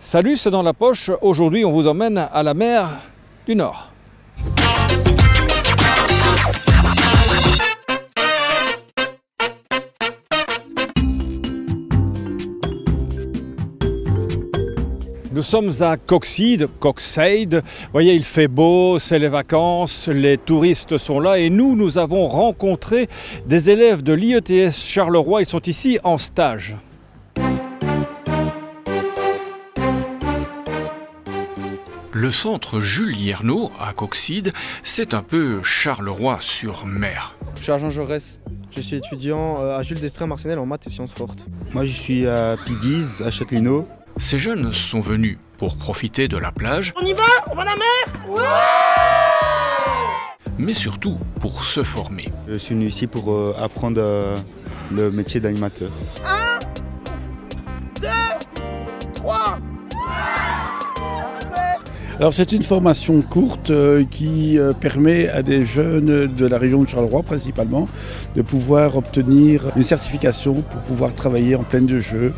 Salut, c'est dans la poche. Aujourd'hui, on vous emmène à la mer du Nord. Nous sommes à Coxide. Vous voyez, il fait beau, c'est les vacances, les touristes sont là et nous avons rencontré des élèves de l'IETS Charleroi. Ils sont ici en stage. Le centre Jules Hiernaut à Coxide, c'est un peu Charleroi-sur-Mer. Je suis à Jean Jaurès. Je suis étudiant à Jules d'Estrée-Marcinelle en maths et sciences fortes. Moi je suis à Pidiz, à Châtelineau. Ces jeunes sont venus pour profiter de la plage. On y va? On va à la mer? Ouais! Mais surtout pour se former. Je suis venu ici pour apprendre le métier d'animateur. 1, 2, 3. Alors c'est une formation courte qui permet à des jeunes de la région de Charleroi principalement de pouvoir obtenir une certification pour pouvoir travailler en pleine de jeu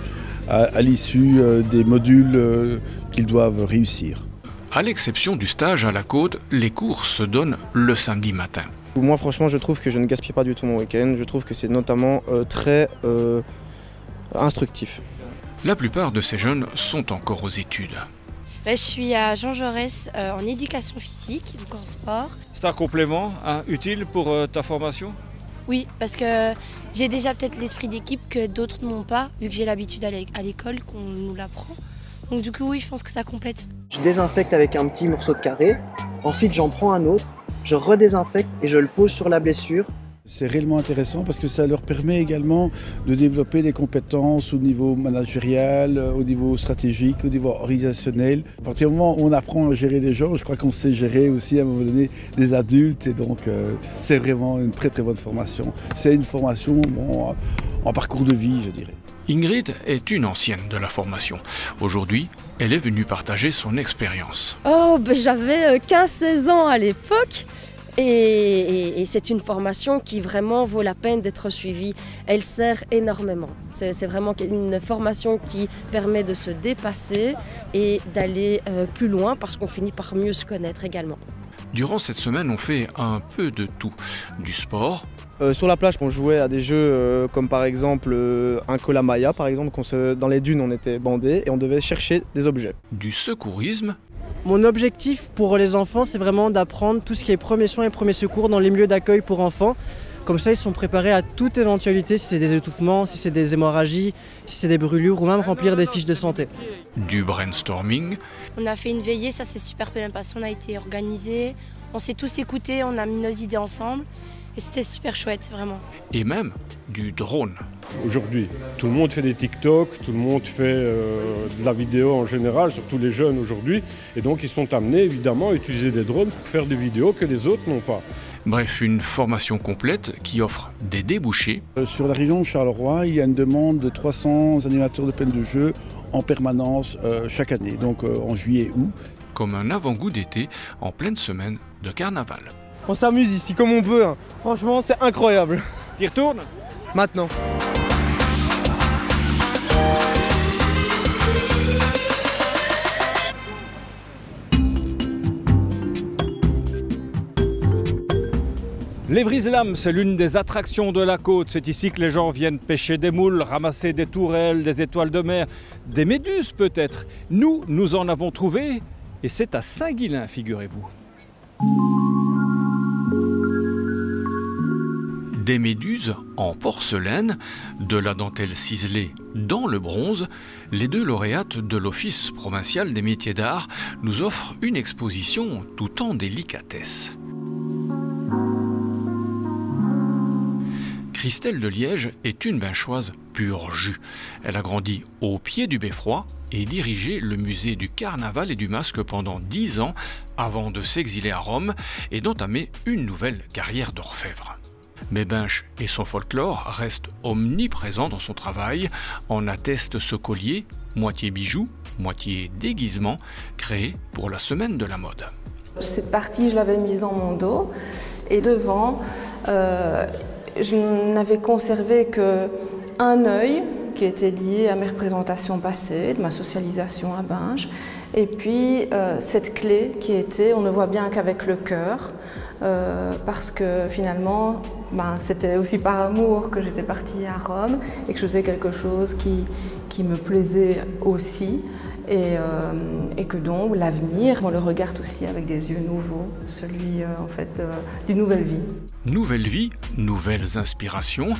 à l'issue des modules qu'ils doivent réussir. À l'exception du stage à la côte, les cours se donnent le samedi matin. Moi franchement je trouve que je ne gaspille pas du tout mon week-end. Je trouve que c'est notamment très instructif. La plupart de ces jeunes sont encore aux études. Je suis à Jean Jaurès en éducation physique, donc en sport. C'est un complément utile pour ta formation? Oui, parce que j'ai déjà peut-être l'esprit d'équipe que d'autres n'ont pas, vu que j'ai l'habitude à l'école qu'on nous l'apprend. Donc du coup oui, je pense que ça complète. Je désinfecte avec un petit morceau de carré, ensuite j'en prends un autre, je redésinfecte et je le pose sur la blessure. C'est réellement intéressant parce que ça leur permet également de développer des compétences au niveau managérial, au niveau stratégique, au niveau organisationnel. À partir du moment où on apprend à gérer des gens, je crois qu'on sait gérer aussi à un moment donné des adultes et donc c'est vraiment une très bonne formation. C'est une formation en parcours de vie, je dirais. Ingrid est une ancienne de la formation. Aujourd'hui, elle est venue partager son expérience. J'avais 15-16 ans à l'époque. Et c'est une formation qui vraiment vaut la peine d'être suivie. Elle sert énormément. C'est vraiment une formation qui permet de se dépasser et d'aller plus loin parce qu'on finit par mieux se connaître également. Durant cette semaine, on fait un peu de tout. Du sport. Sur la plage, on jouait à des jeux comme par exemple un Kolamaya, par exemple, dans les dunes on était bandés et on devait chercher des objets. Du secourisme. Mon objectif pour les enfants, c'est vraiment d'apprendre tout ce qui est premiers soins et premiers secours dans les milieux d'accueil pour enfants. Comme ça, ils sont préparés à toute éventualité, si c'est des étouffements, si c'est des hémorragies, si c'est des brûlures ou même remplir des fiches de santé. Du brainstorming. On a fait une veillée, ça s'est super bien passé, on a été organisés, on s'est tous écoutés, on a mis nos idées ensemble et c'était super chouette, vraiment. Et même du drone. Aujourd'hui, tout le monde fait des TikTok, tout le monde fait de la vidéo en général, surtout les jeunes aujourd'hui. Et donc ils sont amenés évidemment à utiliser des drones pour faire des vidéos que les autres n'ont pas. Bref, une formation complète qui offre des débouchés. Sur la région de Charleroi, il y a une demande de 300 animateurs de peine de jeu en permanence chaque année, donc en juillet-août. Comme un avant-goût d'été en pleine semaine de carnaval. On s'amuse ici comme on peut, hein. Franchement c'est incroyable. T'y retournes? Maintenant. Les Brise-Lames, c'est l'une des attractions de la côte. C'est ici que les gens viennent pêcher des moules, ramasser des tourelles, des étoiles de mer, des méduses peut-être. Nous en avons trouvé et c'est à Saint-Guilain, figurez-vous. Des méduses en porcelaine, de la dentelle ciselée dans le bronze, les deux lauréates de l'Office provincial des métiers d'art nous offrent une exposition tout en délicatesse. Christelle de Liège est une binchoise pur jus. Elle a grandi au pied du Beffroi et dirigé le musée du Carnaval et du Masque pendant 10 ans avant de s'exiler à Rome et d'entamer une nouvelle carrière d'orfèvre. Mais Binche et son folklore restent omniprésents dans son travail, en atteste ce collier, moitié bijou, moitié déguisement, créé pour la semaine de la mode. Cette partie, je l'avais mise dans mon dos et devant, je n'avais conservé qu'un œil qui était liée à mes représentations passées, de ma socialisation à Binge. Et puis cette clé qui était, on ne voit bien qu'avec le cœur, parce que finalement, c'était aussi par amour que j'étais partie à Rome et que je faisais quelque chose qui me plaisait aussi. Et que donc l'avenir, on le regarde aussi avec des yeux nouveaux, celui en fait d'une nouvelle vie. Nouvelle vie, nouvelles inspirations,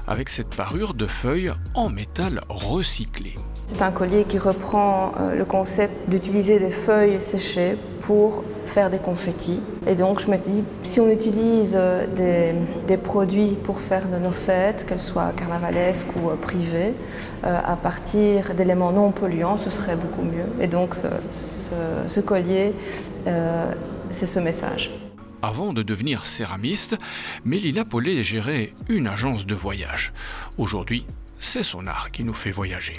avec cette parure de feuilles en métal recyclé. C'est un collier qui reprend le concept d'utiliser des feuilles séchées pour faire des confettis. Et donc je me dis, si on utilise des produits pour faire de nos fêtes, qu'elles soient carnavalesques ou privées, à partir d'éléments non polluants, ce serait beaucoup mieux. Et donc ce collier, c'est ce message. Avant de devenir céramiste, Mélina Paulet gérait une agence de voyage. Aujourd'hui, c'est son art qui nous fait voyager.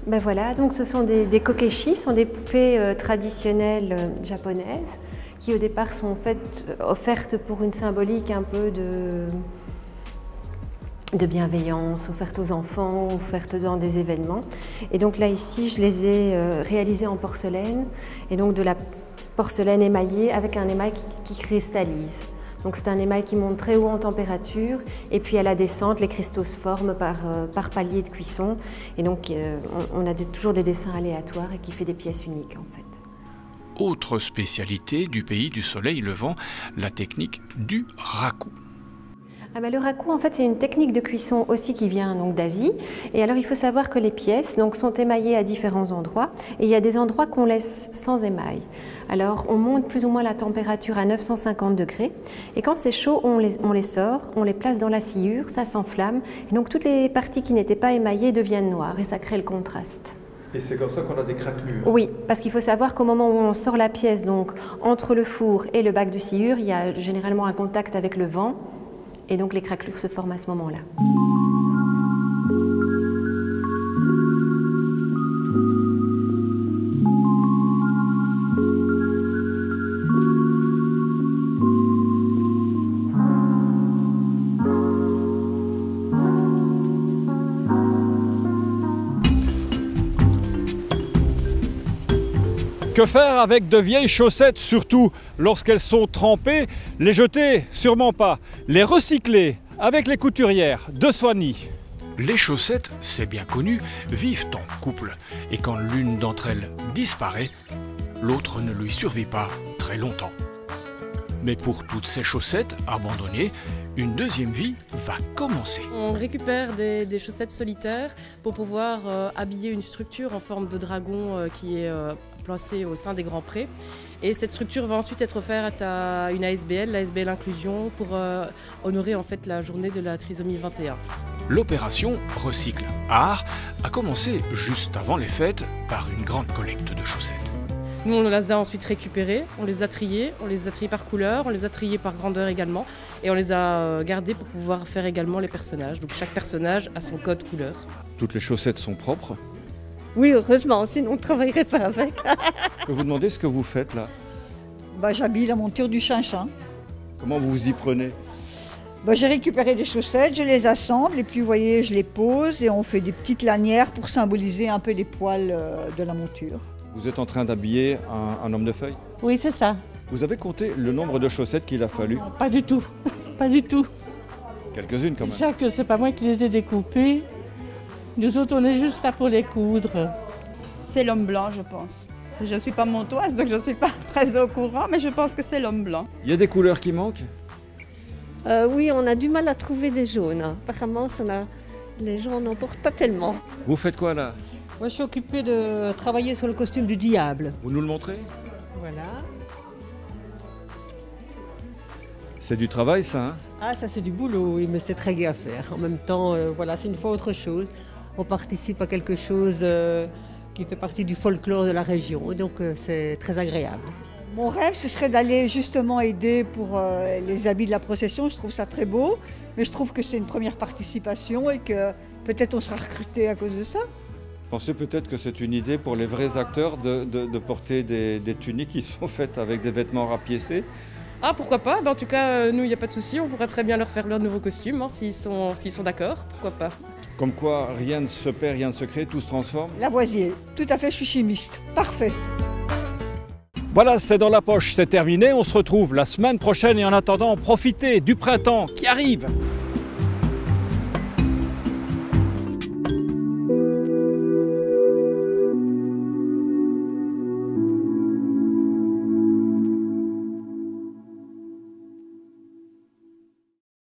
Ben voilà, donc ce sont des kokeshi, ce sont des poupées traditionnelles japonaises qui au départ sont en fait offertes pour une symbolique un peu de bienveillance, offertes aux enfants, offertes dans des événements. Et donc là ici, je les ai réalisées en porcelaine et donc de la porcelaine émaillée avec un émail qui cristallise. Donc c'est un émail qui monte très haut en température et puis à la descente, les cristaux se forment par palier de cuisson. Et donc on a toujours des dessins aléatoires et qui fait des pièces uniques en fait. Autre spécialité du pays du soleil levant, la technique du raku. Le raku, en fait, c'est une technique de cuisson aussi qui vient d'Asie. Et alors, il faut savoir que les pièces sont émaillées à différents endroits. Et il y a des endroits qu'on laisse sans émail. Alors, on monte plus ou moins la température à 950 degrés. Et quand c'est chaud, on les sort, on les place dans la sciure, ça s'enflamme. Et donc, toutes les parties qui n'étaient pas émaillées deviennent noires et ça crée le contraste. Et c'est comme ça qu'on a des craquelures? Oui, parce qu'il faut savoir qu'au moment où on sort la pièce, donc entre le four et le bac de sciure, il y a généralement un contact avec le vent. Et donc les craquelures se forment à ce moment-là. Que faire avec de vieilles chaussettes, surtout lorsqu'elles sont trempées? Les jeter? Sûrement pas. Les recycler avec les couturières de Soigny. Les chaussettes, c'est bien connu, vivent en couple. Et quand l'une d'entre elles disparaît, l'autre ne lui survit pas très longtemps. Mais pour toutes ces chaussettes abandonnées, une deuxième vie va commencer. On récupère des chaussettes solitaires pour pouvoir habiller une structure en forme de dragon qui est placée au sein des grands prés. Et cette structure va ensuite être offerte à une ASBL, l'ASBL Inclusion, pour honorer en fait la journée de la trisomie 21. L'opération Recycle Art a commencé juste avant les fêtes par une grande collecte de chaussettes. Nous, on les a ensuite récupérées, on les a triées par couleur, on les a triées par grandeur également, et on les a gardées pour pouvoir faire également les personnages. Donc chaque personnage a son code couleur. Toutes les chaussettes sont propres? Oui, heureusement, sinon on ne travaillerait pas avec. Je peux vous demander ce que vous faites là? J'habille la monture du chinchin. Comment vous vous y prenez? J'ai récupéré des chaussettes, je les assemble et puis vous voyez, je les pose et on fait des petites lanières pour symboliser un peu les poils de la monture. Vous êtes en train d'habiller un homme de feuille? Oui, c'est ça. Vous avez compté le nombre de chaussettes qu'il a fallu? Pas du tout, pas du tout. Quelques-unes quand même. Déjà que c'est pas moi qui les ai découpées. Nous autres, on est juste là pour les coudre. C'est l'homme blanc, je pense. Je ne suis pas montoise, donc je ne suis pas très au courant, mais je pense que c'est l'homme blanc. Il y a des couleurs qui manquent? Oui, on a du mal à trouver des jaunes. Apparemment, les gens n'en portent pas tellement. Vous faites quoi là? Moi, je suis occupée de travailler sur le costume du diable. Vous nous le montrez? Voilà. C'est du travail ça, hein? Ah, ça c'est du boulot, oui, mais c'est très gai à faire. En même temps, voilà, c'est une fois autre chose. On participe à quelque chose qui fait partie du folklore de la région, donc c'est très agréable. Mon rêve, ce serait d'aller justement aider pour les habits de la procession. Je trouve ça très beau, mais je trouve que c'est une première participation et que peut-être on sera recruté à cause de ça. Pensez peut-être que c'est une idée pour les vrais acteurs de porter des tuniques qui sont faites avec des vêtements rapiécés? Ah, pourquoi pas? En tout cas, nous, il n'y a pas de souci, on pourrait très bien leur faire leur nouveau costume, s'ils sont d'accord, pourquoi pas. Comme quoi, rien ne se perd, rien ne se crée, tout se transforme. Lavoisier, tout à fait, je suis chimiste. Parfait. Voilà, c'est dans la poche, c'est terminé. On se retrouve la semaine prochaine et en attendant, profitez du printemps qui arrive.